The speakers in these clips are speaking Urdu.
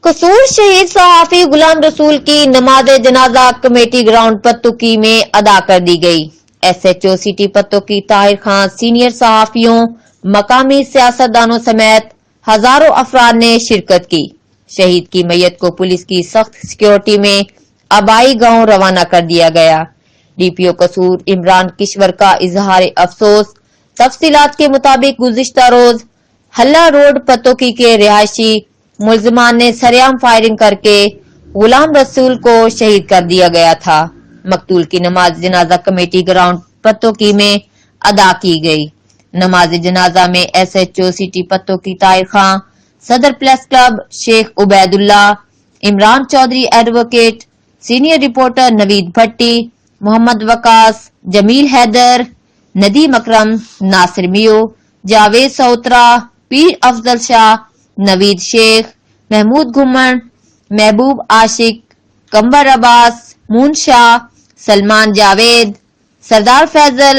قصور شہید صحافی غلام رسول کی نماز جنازہ کمیٹی گراؤنڈ پتوکی میں ادا کر دی گئی۔ S H O city Pattoki Tahir Khan, senior صحافیوں، مقامی سیاستدانوں سمیت ہزاروں افراد نے شرکت کی۔ شہید کی میت کو پولیس کی سخت سیکورٹی میں آبائی گاؤں روانہ کر دیا گیا۔ ڈی پی او قصور عمران کشور کا اظہار افسوس۔ تفصیلات کے مطابق گزشتہ روز حلہ روڈ پتوکی کے رہائشی ملزمان نے سرعام فائرنگ کر کے غلام رسول کو شہید کر دیا گیا تھا۔ مقتول کی نماز جنازہ کمیٹی گراؤنڈ پتوکی میں ادا کی گئی۔ نماز جنازہ میں S H O city Pattoki Tahir Khan, صدر press club Sheikh Ubaid Ullah, Imran Chaudhry advocate, senior reporter Naveed Bhatti, Muhammad Waqas, Jameel Haider, Nadeem Akram, Nasir Meo, Javed Sotra, Pir Afzal Shah, Naveed Sheikh, Mahmood گھمن، محبوب عاشق، کمبر عباس، مون شاہ، سلمان جاوید، سردار فیضل،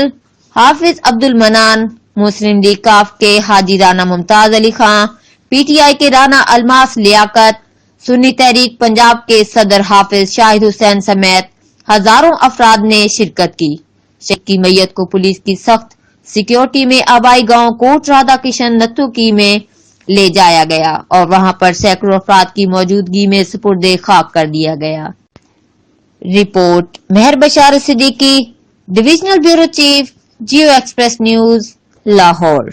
حافظ عبد المنان، مسلم لیگ کاف کے حاجی رانا ممتاز Ali Khan, P T I کے رانا الماس لیاقت، سنی تحریک پنجاب کے صدر حافظ شاہد حسین سمیت ہزاروں افراد نے شرکت کی۔ شہید کی میت کو پولیس کی سخت سیکورٹی میں آبائی گاؤں کوٹ رادھا کشن نتوکی میں لے جایا گیا اور وہاں پر سینکڑوں افراد کی موجودگی میں سپرد خاک کر دیا گیا۔ Report Mehr Bashar Siddiqui, divisional bureau chief, Geo express news, Lahore.